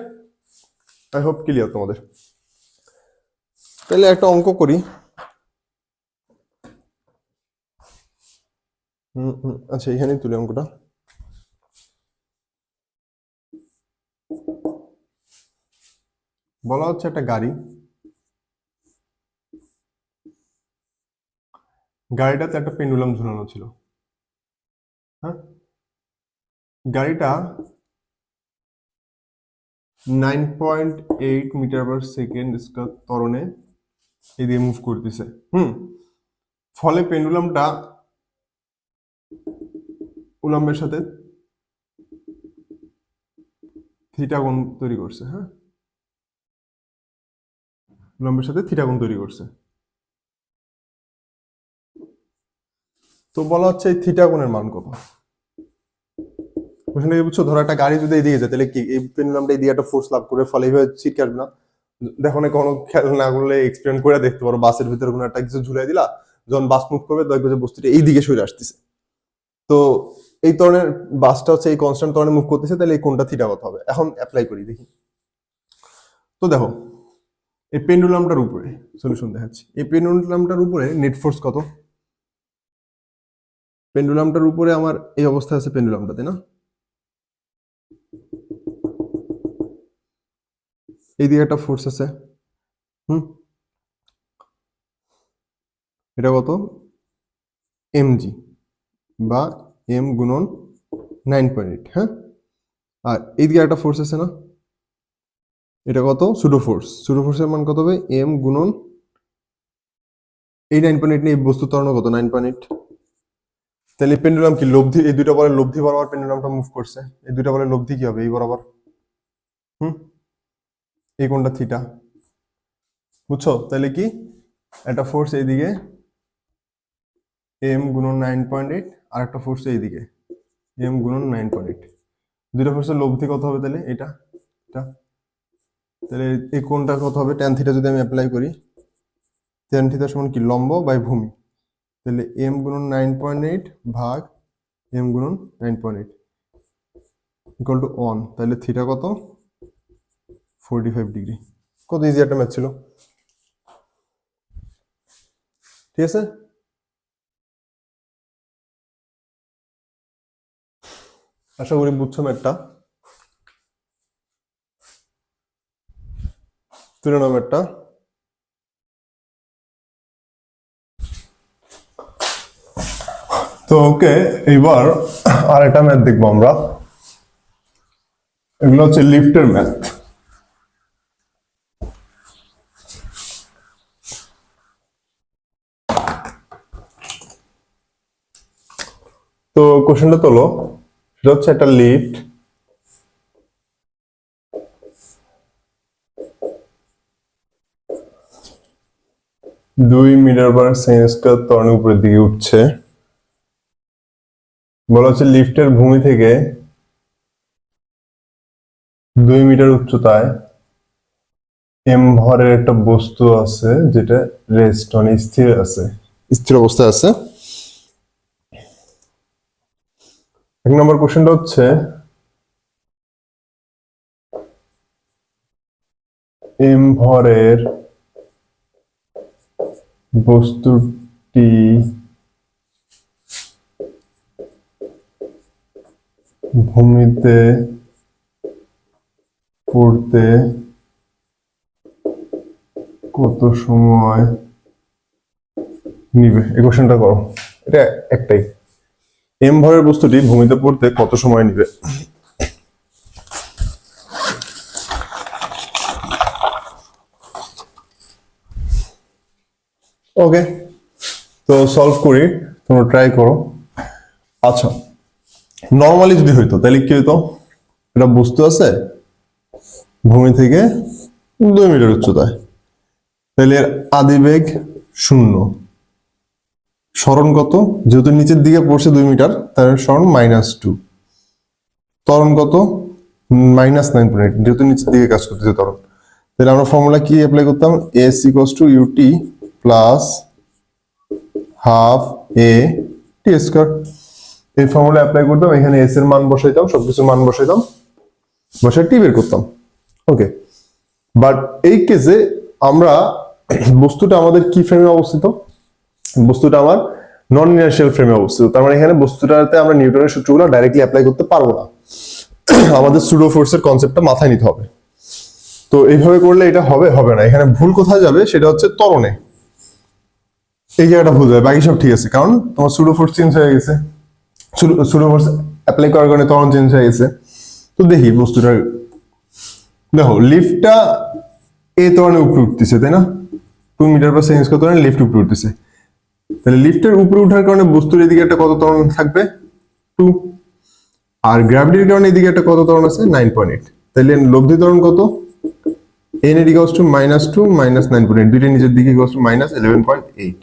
I hope clear তোমাদের। তাহলে একটা অঙ্ক করি। আচ্ছা এখানেই তুলি অঙ্কটা। বলা হচ্ছে একটা গাড়িটাতে একটা পেন্ডুলাম ঝুলানো ছিল, হ্যাঁ, গাড়িটা 9.8 মিটার পার সেকেন্ড স্কয়ার ত্বরণে এদিকে মুভ করতেছে। ফলে পেন্ডুলামটা উলম্বের সাথে থিটা কোণ তৈরি করছে, হ্যাঁ, উলম্বের সাথে থিটা কোণ তৈরি করছে। তো বলা হচ্ছে এই থিটা কোণের মান কত। কোশ্চেনটা কি বুঝছো, ধরো একটা গাড়ি যদি এদিকে যায় তাহলে কি এই পেন্ডুলামটা এদিকে একটা ফোর্স লাভ করে, ফলে এইভাবে ছিটকে আসবে না। দেখো না কোনো খেয়াল না করলে এক্সপেরিমেন্ট করে দেখতে পারো, বাসের ভিতরে কোনো একটা কিছু ঝুলাই দিলা, যখন বাস মুভ করবে দেখবে যে বস্তুটা এইদিকে সরে আসতেছে। তো এই ধরনের বাসটা হচ্ছে এই কনস্ট্যান্ট ত্বরণে মুভ করতেছে, তাহলে এই কোণটা থিটা কত হবে। এখন অ্যাপ্লাই করি দেখি। তো দেখো এই পেন্ডুলামটার উপরে সলিউশন দেখাচ্ছি, এই পেন্ডুলামটার উপরে নেট ফোর্স কত। পেন্ডুলামটার উপরে আমার এই অবস্থা আছে পেন্ডুলামটা, তাই না, এইদিকে একটা ফোর্স আছে, এটা কত mg বা m গুণন 9.8, হ্যাঁ, আর এইদিকে একটা ফোর্স আছে না, এটা কত সুডো ফোর্সের মান কত হবে m গুণন এই 9.8 নিয়ে বস্তু ত্বরণ কত 9.8। তাহলে পেন্ডুলাম কি লব্ধি, এই দুইটা বলের লব্ধি বরাবর পেন্ডুলামটা মুভ করছে, এই দুইটা বলের লব্ধি কি হবে এই বরাবর, এই কোণটা থিটা, বুঝছো? তাহলে কি একটা ফোর্স এইদিকে m গুণন 9.8 আর একটা ফোর্স এইদিকে m গুণন 9.8, দুইটা ফোর্সের লব্ধি কত হবে তাহলে এটা, তাহলে এই কোণটা কত হবে tan থিটা, যদি আমি অ্যাপ্লাই করি tan থিটা সমান কি লম্ব বাই ভূমি, তাহলে m গুণন 9.8 ভাগ m গুণন 9.8 ইকুয়াল টু 1, তাহলে থিটা কত 45 ডিগ্রি। কত ইজি একটা ম্যাথ ছিল, ঠিক আছে। আশা করি বুঝছো ম্যাথটা, তুলে নাও ম্যাথটা। তো ওকে, এইবার আর একটা ম্যাথ দেখবো আমরা, এগুলো হচ্ছে লিফটের ম্যাথ। তো কোশ্চেনটা তোলো, সেটা হচ্ছে একটা লিফট, দুই মিটার পার সেকেন্ড স্কয়ার ত্বরণের উপরের দিকে উঠছে। বলা হচ্ছে লিফটের ভূমি থেকে 2 মিটার উচ্চতায় এম ভরের একটা বস্তু আছে যেটা রেস্ট মানে স্থির আছে, স্থির অবস্থায় আছে। 1 নম্বর কোশ্চেনটা হচ্ছে এম ভরের বস্তুটি ভূমিতে পড়তে কত সময় নিবে? এই কোশ্চেনটা করো, এটা একটাই। এম ভরের বস্তুটি ভূমিতে পড়তে কত সময় নিবে? ওকে, তো সলভ করি, তোমরা ট্রাই করো। আচ্ছা, নর্মালি যদি হইতো তাহলে কি হইতো? এটা বস্তু আছে ভূমি থেকে 2 মিটার উচ্চতায়, তাহলে এর আদিবেগ 0, সরণ কত? যেহেতু নিচের দিকে পড়ছে 2 মিটার, তাহলে সরণ -2। ত্বরণ কত? -9.8, যেহেতু নিচের দিকে কাজ করতেছে ত্বরণ। তাহলে আমরা ফর্মুলা কি অ্যাপ্লাই করতাম? s = ut plus half a t square. এই ফর্মুলা অ্যাপ্লাই করতাম, এখানে s এর মান বসাইতাম, সবকিছুর মান বসাইতাম, বসায় টি বের করতাম। ওকে, বাট এই কেসে আমরা বস্তুটা আমাদের কি ফ্রেমে অবস্থিত? বস্তুটা আমার নন ইনার্শিয়াল ফ্রেমে অবস্থিত। তার মানে এখানে বস্তুটাতে আমরা নিউটনের সূত্রগুলো ডাইরেক্টলি অ্যাপ্লাই করতে পারবো না, আমাদের সুডো ফোর্সের কনসেপ্টটা মাথায় নিতে হবে। তো এইভাবে করলে এটা হবে না। এখানে ভুল কোথায় যাবে সেটা হচ্ছে ত্বরণে, এই জায়গাটা ভুল যাবে, বাকি সব ঠিক আছে, কারণ তোমার সুডো ফোর্স চেঞ্জ হয়ে গেছে, সুডো ফোর্স অ্যাপ্লাই করার কারণে ত্বরণ চেঞ্জ হয়ে গেছে। তো দেখি বস্তুটা, দেখো লিফটটা এ ত্বরণে উপরে উঠতেছে, তাই না? 2 মিটার পার সেকেন্ড স্কয়ার ত্বরণে লিফট উপরে উঠতেছে, তাহলে লিফটের উপরে ওঠার কারণে বস্তুর এদিকে একটা কত ত্বরণ থাকবে? 2। আর গ্র্যাভিটির কারণে এদিকে একটা কত ত্বরণ আছে? 9.8। তাহলে লব্ধি ত্বরণ কত? n = -2 -9.8, দুইটা নিচের দিকে -11.8।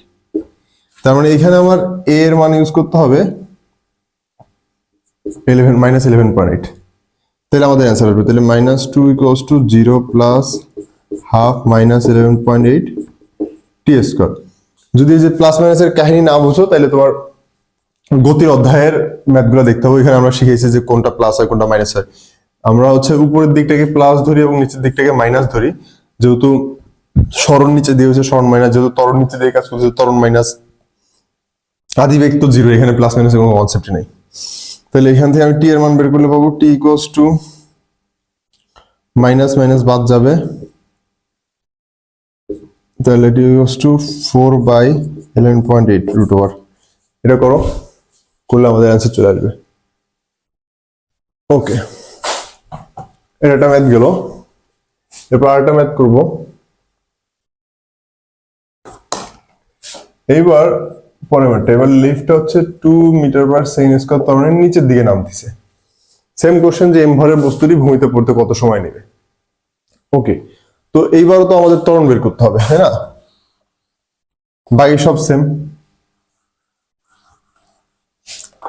তার মানে এখানে আমার a এর মান ইউজ করতে হবে 11 -11.8। তাহলে আমাদের অ্যান্সার হবে, তাহলে -2 = 0 প্লাস হাফ -11.8 টি স্কয়ার। যদি এই যে প্লাস মাইনাসের কাহিনী না বুঝো তাহলে তোমার গতির অধ্যায়ের ম্যাথগুলো দেখতে হবে। এখানে আমরা শিখেছি যে কোনটা প্লাস হয় কোনটা মাইনাস হয়। আমরা হচ্ছে উপরের দিকটাকে প্লাস ধরি এবং নিচের দিকটাকে মাইনাস ধরি, যেহেতু সরণ নিচে দিয়ে হচ্ছে সরণ মাইনাস, যেহেতু ত্বরণ নিচে দিয়ে কাজ করছে ত্বরণ মাইনাস, আদিবেগ তো 0, এখানে প্লাস মাইনাসের কোনো কনসেপ্টই নেই। তাহলে এখান থেকে আমি টি এর মান বের করলে পাবো টি ইকুয়ালস টু মাইনাস মাইনাস বাদ যাবে, তাহলে টি ইকুয়ালস টু 4/11.8 এটা করো, করলে আমাদের অ্যান্সার চলে আসবে। ওকে, এটা একটা ম্যাথ গেল, এরপর আরেকটা ম্যাথ করব। এইবার পরের ম্যাথটা, এবার লিফটটা হচ্ছে 2 মিটার পার সেকেন্ড স্কয়ার ত্বরণের নিচের দিকে নামতেছে। সেম কোশ্চেন যে এম ভরের বস্তুটি ভূমিতে পড়তে কত সময় নেবে। ওকে, তো এইবারও তো আমাদের ত্বরণ বের করতে হবে, তাই না? বাকি সব সেম।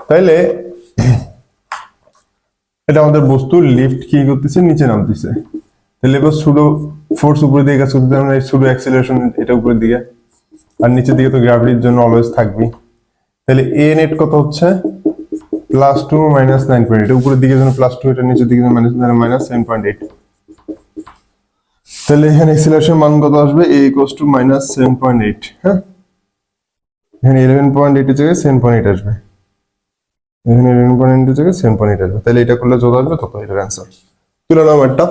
তাইলে এটা আমাদের বস্তু, লিফট কি করতেছে? নিচে নামতেছে। তাহলে এবার সুডো ফোর্স উপরের দিকে কাজ করতেছে, আমরা সুডো অ্যাক্সিলারেশন এটা উপরের দিকে, আর নিচের দিকে তো গ্র্যাভিটির জন্য অলওয়েজ থাকবে। তাহলে এ নেট কত হচ্ছে? +2 -9.8, এটা উপরের দিকে জন্য +2, এটা নিচের দিকে -7.8। তাহলে এখানে অ্যাক্সিলারেশন মান কত আসবে? a = -7.8। হ্যাঁ, এখানে 11.8 এর জায়গায় 7.8 আসবে, এখানে 11.8 এর জায়গায় 7.8 আসবে। তাহলে এটা করলে যত আসবে তত এটার অ্যান্সার। তুলে নাও একটা।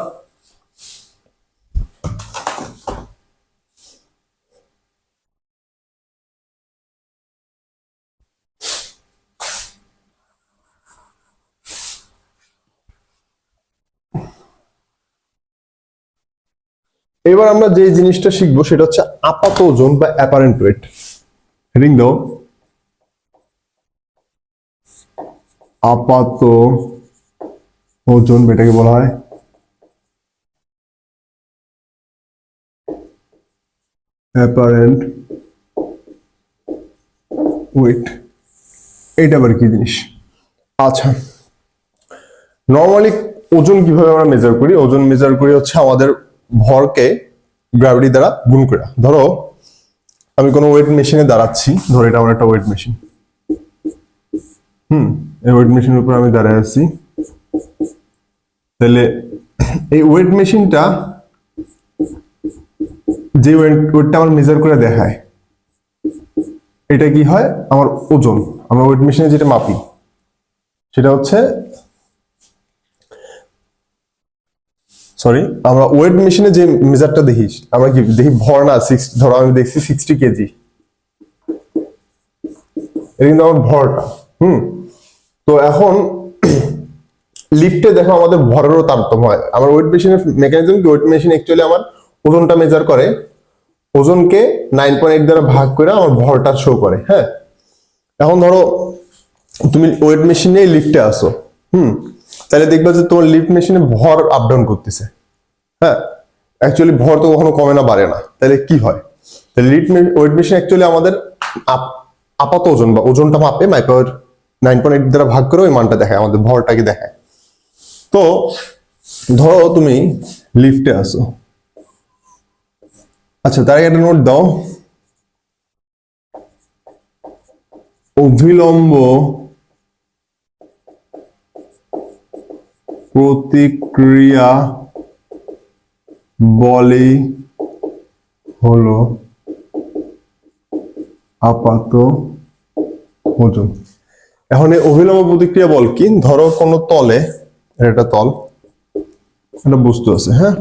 এবার আমরা যে জিনিসটা শিখবো সেটা হচ্ছে আপাত ওজন বা অ্যাপারেন্ট ওয়েট। হেডিং দাও, আপাত ওজন এটাকে বলা হয় অ্যাপারেন্ট ওয়েট। এটা আবার কি জিনিস? আচ্ছা, নর্মালি ওজন কিভাবে আমরা মেজার করি? ওজন মেজার করি হচ্ছে আমাদের ভরকে গ্র্যাভিটি দ্বারা গুণ করে। ধরো আমি কোনো ওয়েট মেশিনে দাঁড়াচ্ছি, ধরো এটা আমার একটা ওয়েট মেশিন। এই ওয়েট মেশিনের উপর আমি দাঁড়ায় আছি। তাহলে এই ওয়েট মেশিনটা যে ওয়েটটা আমার মেজার করে দেখায়, এটা কি হয়? আমার ওজন। আমরা ওয়েট মেশিনে যেটা মাপি সেটা হচ্ছে, সরি, আমরা ওয়েট মেশিনে যে মেজারটা দেখি, আমরা কি দেখি ভর না, ধরো আমি দেখছি 60 কেজি, এটা কিন্তু আমার ভরটা। তো এখন লিফটে দেখো আমাদের ভরেরও তারতম্য হয়। আমার ওয়েট মেশিনের মেকানিজম কি, ওয়েট মেশিন অ্যাকচুয়ালি আমার ওজনটা মেজার করে, ওজনকে 9.8 দ্বারা ভাগ করে আমার ভরটা শো করে। হ্যাঁ, এখন ধরো তুমি ওয়েট মেশিন নিয়ে লিফটে আসো, তাহলে দেখবা যে তোমার লিফট মেশিনে ভর আপ ডাউন করতেছে। হ্যাঁ, অ্যাকচুয়ালি ভর তো কখনো কমে না, বাড়ে না। তাহলে কি হয়? তাহলে ওয়েট মেশিন অ্যাকচুয়ালি আমাদের আপাত ওজন বা ওজনটা মাপে, মাইপার 9.8 দ্বারা ভাগ করে ওই মানটা দেখায়, আমাদের ভরটাকে দেখায়। তো ধরো তুমি লিফটে আসো, আচ্ছা তার আগে একটা নোট দাও, অভিলম্ব প্রতিক্রিয়া বলই হলো আপাত ওজন। এখন এই অভিলম্ব প্রতিক্রিয়া বল কি? ধরো কোনো তলে, একটা তল, একটা বস্তু আছে, হ্যাঁ,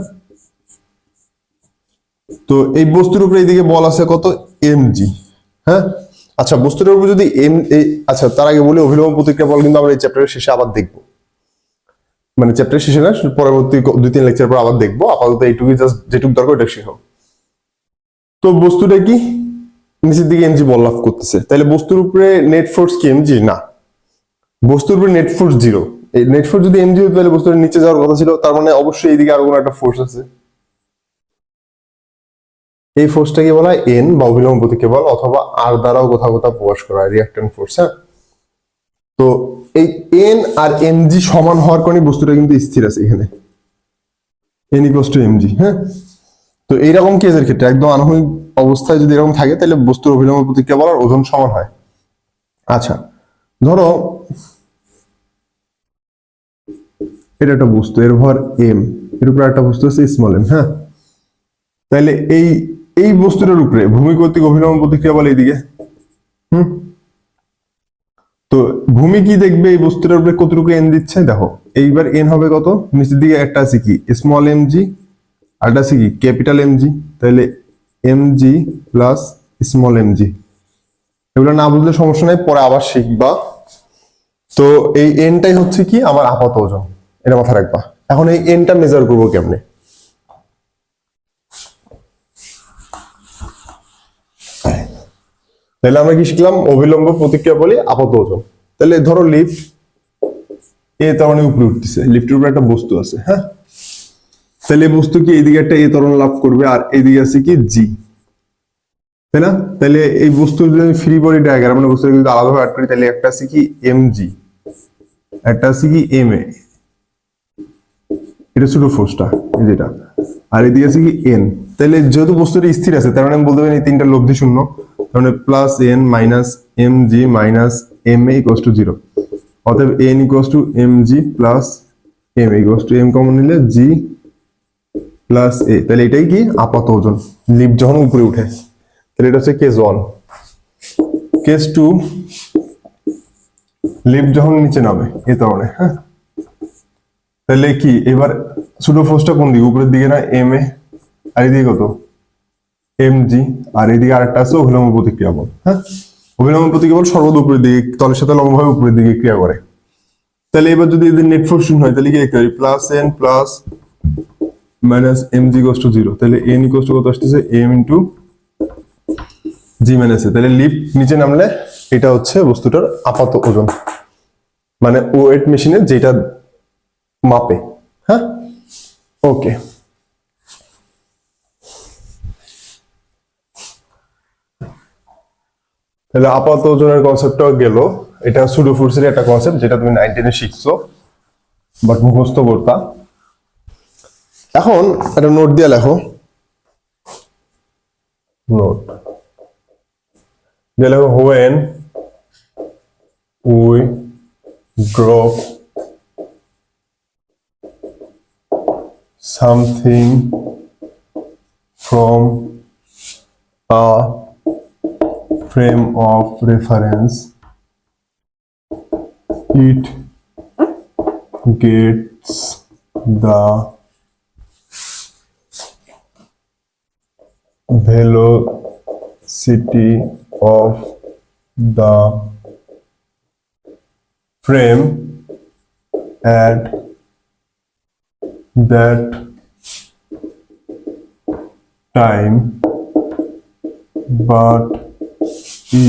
তো এই বস্তুর উপরে এইদিকে বল আছে কত? mg। হ্যাঁ, আচ্ছা বস্তুটার উপর যদি আচ্ছা তার আগে বলি, অভিলম্ব প্রতিক্রিয়া বল কিন্তু আমরা এই চ্যাপ্টারের শেষে আবার দেখবো, মানে চ্যাপ্টার শেষে না, পরবর্তী 2-3 লেকচার পর আবার দেখবো। আপাতত এইটুকুই, জাস্ট যেটুকু দরকার ওটা শেখো। তো বস্তুটা কি নিচের দিকে mg বল লাভ করতেছে, তাহলে বস্তুর উপরে নেট ফোর্স কি mg? না, বস্তুর উপরে নেট ফোর্স 0। এই নেট ফোর্স যদি mg হতো তাহলে বস্তুর নিচে যাওয়ার কথা ছিল, তার মানে অবশ্যই এইদিকে আরো কোনো একটা ফোর্স আছে। এই ফোর্সটাকে বলা হয় এন বা অভিলম্ব প্রতিক্রিয়া বল, অথবা আর দ্বারাও কোথাও কোথাও প্রকাশ করা হয় রিঅ্যাকট্যান্ট ফোর্স। হ্যাঁ, তো এই এন আর mg সমান হওয়ার কারণে বস্তুটা কিন্তু স্থির আছে এখানে, n ইকুয়ালস টু mg। হ্যাঁ, তো এইরকম কেসের ক্ষেত্রে একদম আনুভূমিক অবস্থায় যদি এরকম থাকে, তাহলে বস্তুর অভিলম্ব প্রতিক্রিয়া বল আর ওজন সমান হয়। আচ্ছা ধরো এটা একটা বস্তু, এর ভর m, এর উপর একটা বস্তু আছে স্মল m। হ্যাঁ, তাহলে এই বস্তুটার উপরে ভূমি কর্তৃক অভিলম্ব প্রতিক্রিয়া বল এইদিকে। তো ভূমি কি দেখবে এই বস্তুটার উপরে কতটুকু এন দিচ্ছে? দেখো এইবার এন হবে কত? নিচের দিকে একটা আছে কি স্মল mg, আর একটা আছে কি ক্যাপিটাল mg। তাহলে mg প্লাস স্মল mg, এগুলো না বুঝলে সমস্যা নাই, পরে আবার শিখবা। তো এই এনটাই হচ্ছে কি আমার আপাত ওজন, এটা মাথায় রাখবা। এখন এই এনটা মেজার করবো কেমনে? তাহলে আমরা কি শিখলাম? অভিলম্ব প্রতিক্রিয়া বলি আপাত ওজন। তাহলে ধরো লিফট এ ত্বরণে উপরে উঠতেছে, লিফটের উপরে একটা বস্তু আছে। হ্যাঁ, তাহলে এই বস্তু কি এইদিকে একটা এ ত্বরণ লাভ করবে, আর এইদিকে আছে কি জি, তাই না? তাহলে এই বস্তু যদি আমি ফ্রি বডি ডায়াগ্রাম মানে বস্তু যদি আলাদাভাবে আর্ট করি, তাহলে একটা আছে কি mg, একটা আছে কি ma, এটা ছোট ফোর্সটা যেটা, আর এদিকে আছে কি n। তাহলে যেহেতু বস্তুটা স্থির আছে, তার মানে আমি বলতে পারি এই তিনটা লব্ধি শূন্য, তার মানে plus n minus mg minus ma equals to 0। অতএব n equals to mg plus ma equals to m common নিলে g প্লাস a। তাহলে এটাই কি আপাত ওজন লিফট যখন উপরে উঠে। তাহলে এটা হচ্ছে কেস 1। কেস 2, লিফট যখন নিচে নামে এই ধরনে। হ্যাঁ, তাহলে কি এবার ছোট ফোর্সটা কোন দিকে? উপরের দিকে না, ma, আর এদিকে কত mg, আর এদিকে আরেকটা আছে অভিলম্ব প্রতিক্রিয়া বল। হ্যাঁ, অভিলম্ব প্রতিক্রিয়া বল সর্বদা উপরের দিকে, তলের সাথে লম্বভাবে উপরের দিকে ক্রিয়া করে। তাহলে এবার যদি এদের নেট ফোর্স শূন্য হয়, তাহলে কি দেখতে পারি? Plus n plus minus mg equals to 0। তাহলে n ইকুয়ালস টু কত আসতেছে? m into g minus a। তাহলে লিফট নিচে নামলে এটা হচ্ছে বস্তুটার আপাত ওজন, মানে ওয়েট মেশিনের যেটা মাপে। হ্যাঁ, ওকে। তাহলে আপাত ওজনের কনসেপ্টটাও গেল। এটা সুডো ফোর্সের একটা কনসেপ্ট যেটা তুমি 9-10 শিখছো। বাট মুখস্থ করতা। এখন একটা নোট দিয়ে লেখো, নোট দিয়ে লেখো when we drop something from a frame of reference, it gets the velocity of the frame at that time, but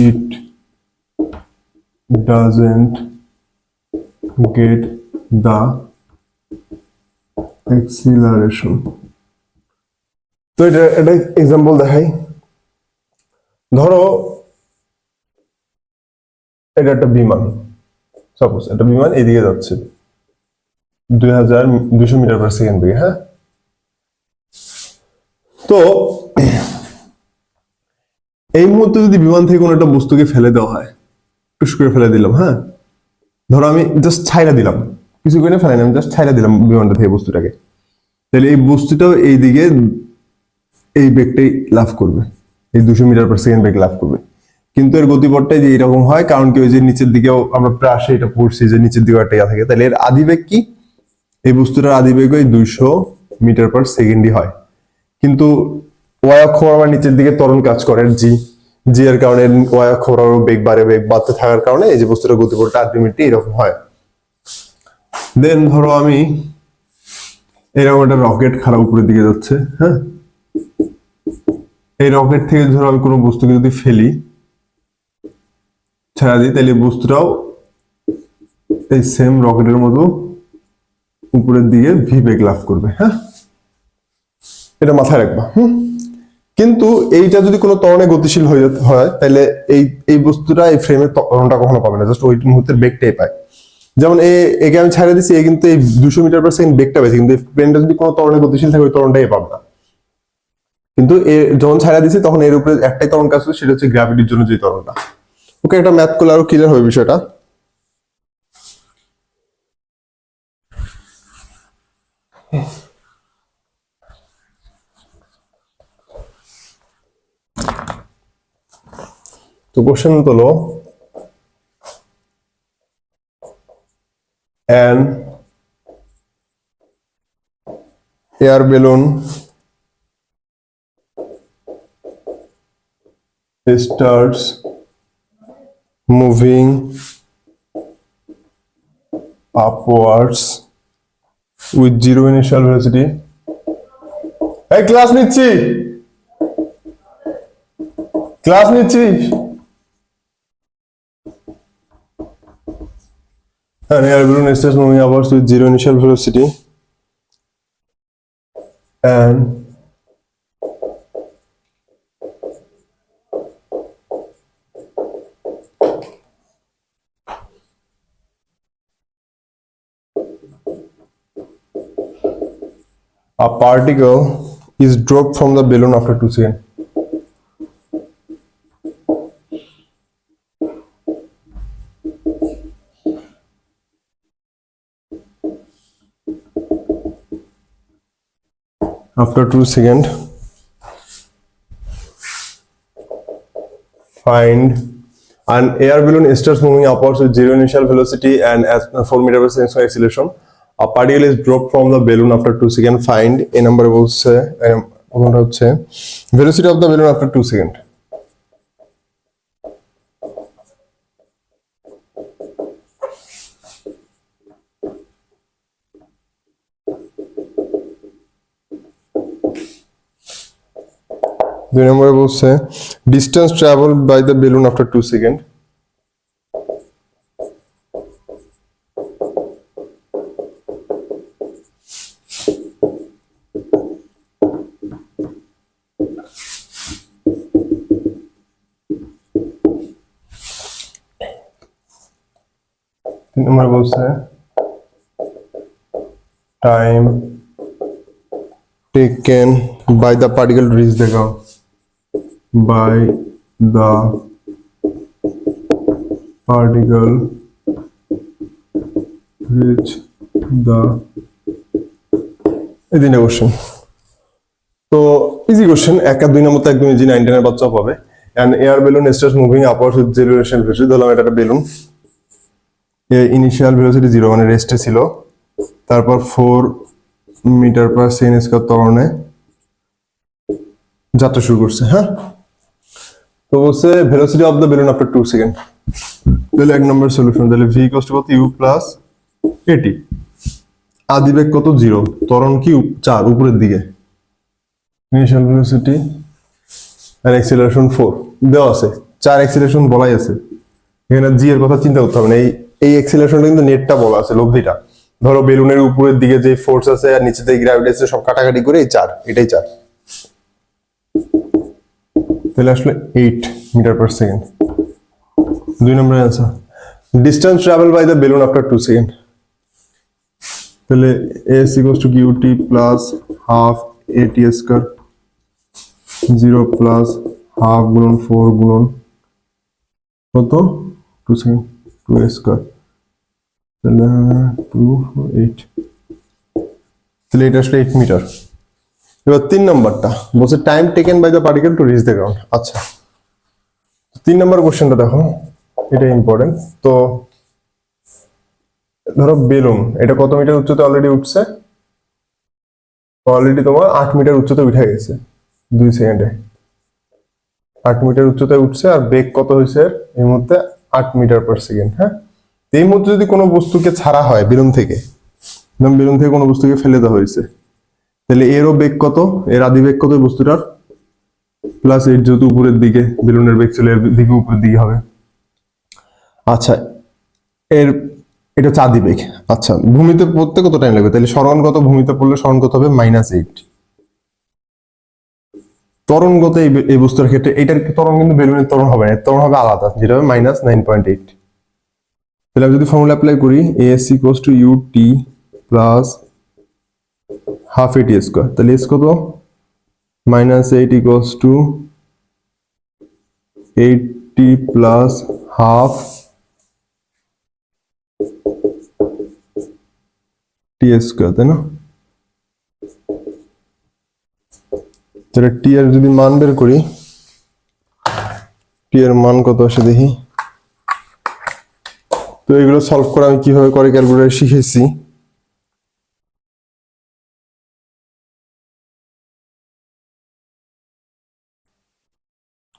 it doesn't get the acceleration. তো এটা এক্সাম্পল দেখাই। ধরো এটা একটা বিমান, সাপোজ একটা বিমান এদিকে যাচ্ছে 2200 মিটার পার সেকেন্ড বেগে, হ্যাঁ। তো এই মুহূর্তে যদি বিমান থেকে কোনো একটা বস্তুকে ফেলে দেওয়া হয়, টুস করে ফেলে দিলাম, হ্যাঁ, ধরো আমি জাস্ট ছাইড়া দিলাম, কিছু করে ফেলাই না, আমি জাস্ট ছাইড়া দিলাম বিমানটা থেকে বস্তুটাকে, তাহলে এই বস্তুটাও এইদিকে এই বেগটাই লাভ করবে, এই 200 মিটার পার সেকেন্ড বেগ লাভ করবে। কিন্তু এর গতিপথটাই যে এরকম হয়, কারণ কি ওই যে নিচের দিকেও আমরা প্রাসে এটা পড়ছি যে নিচের দিকেও একটা থাকে, তাহলে এর আদি বেগ কি, এই বস্তুটার আদি বেগ ওই 200 মিটার পার সেকেন্ডই হয়। কিন্তু ওয়াই অক্ষ আমার নিচের দিকে ত্বরণ কাজ করে জি, জি এর কারণে ওয়াই অক্ষ বেগ বাড়ে, বেগ বাড়তে থাকার কারণে এই যে বস্তুটার গতিপথটা আলটিমেটলি এরকম হয়। দেন ধরো আমি এরকম একটা রকেট খারাপ উপরের দিকে যাচ্ছে, হ্যাঁ, এই রকেট থেকে ধরো আমি কোনো বস্তুকে যদি ফেলি, ছেড়া দিই, তাহলে বস্তুটাও এই সেম রকেটের মতো উপরের দিকে ভি বেগ লাভ করবে, হ্যাঁ, এটা মাথায় রাখবা। কিন্তু এইটা যদি কোনো ত্বরণে গতিশীল হয় তাহলে এই বস্তুটা এই ফ্রেমের ত্বরণটা কখনো পাবে না, জাস্ট ওই মুহূর্তের বেগটাই পায়। যেমন একে আমি ছাড়িয়ে দিচ্ছি, এ কিন্তু এই 200 মিটার পার সেকেন্ড বেগটা পেয়েছে, কিন্তু প্লেনটা যদি কোনো ত্বরণে গতিশীল থাকে ওই ত্বরণটাই পাবে না। কিন্তু যখন ছাড়া দিচ্ছি তখন এর উপরে একটাই ত্বরণ কাজ করছে, সেটা হচ্ছে গ্র্যাভিটির জন্য যে ত্বরণটা। ওকে, একটা ম্যাথ করলে আরো ক্লিয়ার হবে বিষয়টা। তো কোশ্চেন হলো an air balloon starts moving upwards with zero initial velocity. এই ক্লাস নিচ্ছি, ক্লাস নিচ্ছি। An air balloon starts moving upwards with zero initial velocity and a particle is dropped from the balloon after 2 seconds. After 2 seconds, find an air balloon starts moving upwards with zero initial velocity and as 4 meter per second acceleration. A particle is dropped from the balloon after 2 seconds. Find a number বলছে হচ্ছে velocity of the balloon after 2 seconds. দুই নম্বরে বলছে distance traveled by the balloon after 2 seconds. তিন নম্বরে বলছে time taken by the particle to reach the ground by the particle reach the এই তিনটা কোশ্চেন তো ইজি কোশ্চেন এক আর দুই নম্বর তো একদম ইজি 9 10 এর বাচ্চাও পাবে and air balloon starts moving upwards with zero ration velocity ধরলাম এটা একটা বেলুন ইনিশিয়াল ভেলোসিটি 0 মানে রেস্টে ছিল তারপর 4 মিটার পার সেকেন্ড স্কয়ার ত্বরণে যাত্রা শুরু করছে হ্যাঁ তো বলছে velocity of the balloon after 2 second তাহলে এক নম্বর সলিউশন তাহলে v ইকুয়ালস টু কত u প্লাস at আদিবেগ কত 0 ত্বরণ কি 4 উপরের দিকে ইনিশিয়াল ভেলোসিটি আর অ্যাক্সিলারেশন 4 দেওয়া আছে 4 অ্যাক্সিলারেশন বলাই আছে এখানে জি এর কথা চিন্তা করতে হবে না এই অ্যাক্সিলারেশনটা কিন্তু নেটটা বলা আছে লব্ধিটা ধরো বেলুনের উপরের দিকে যে ফোর্স আছে আর নিচে যে গ্র্যাভিটি আছে সব কাটাকাটি করে এই 4 এটাই 4 তাহলে আসলে 8 মিটার পার সেকেন্ড দুই number answer distance travel by the balloon after 2 second তাহলে s equals to qt plus half at square 0 plus half গুণন 4 গুণন কত 2 সেকেন্ড 2 স্কয়ার তাহলে 2 8 তাহলে এটা আসলে 8 মিটার এবার 3 নাম্বারটা বলছে time taken by the particle to reach the ground আচ্ছা 3 নাম্বার কোশ্চেনটা দেখো এটা ইম্পর্টেন্ট তো ধরো বেলুন এটা কত মিটার উচ্চতা অলরেডি উঠছে অলরেডি তোমার 8 মিটার উচ্চতা উঠে গেছে 2 সেকেন্ডে 8 মিটার উচ্চতায় উঠছে আর বেগ কত হয়েছে এই মুহূর্তে 8 মিটার পার সেকেন্ড হ্যাঁ এই মুহূর্তে যদি কোনো বস্তুকে ছাড়া হয় বেলুন থেকে কোনো বস্তুকে ফেলে দেওয়া হয়েছে তাহলে এরও বেগ কত এর আদি বেগ কত বস্তুটার প্লাস এর যেহেতু উপরের দিকে বেলুনের বেগ ছিল এর দিকে উপরের দিকে হবে আচ্ছা এটা চাঁদি বেগ আচ্ছা ভূমিতে পড়তে কত টাইম লাগবে তাহলে সরণগত ভূমিতে পড়লে সরণগত হবে -8 ত্বরণগত এই বস্তুর ক্ষেত্রে এটার ত্বরণ কিন্তু বেলুনের ত্বরণ হবে না ত্বরণ হবে আলাদা যেটা হবে -9.8 তাহলে আমি যদি ফর্মুলা অ্যাপ্লাই করি as equals to ut plus half at square তাহলে s কত -8 equals to 80 plus half t square তাই না তাহলে t এর যদি মান বের করি t এর মান কত আসে দেখি তো এগুলো সলভ করা আমি কিভাবে করে ক্যালকুলেটর শিখেছি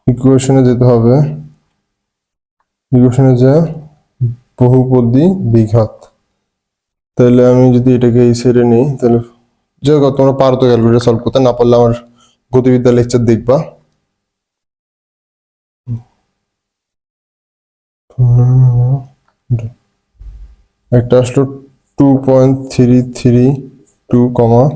ইকুয়েশনে যেতে হবে ইকুয়েশনে যা বহুপদী দ্বিঘাত তাহলে আমি যদি এটাকে এই সাইডে নিই তাহলে যাই হোক তোমরা পারো তো ক্যালকুলেটর সলভ করতে না পারলে আমার গতিবিদ্যা লেকচার দেখবা একটা আসলো 2.332,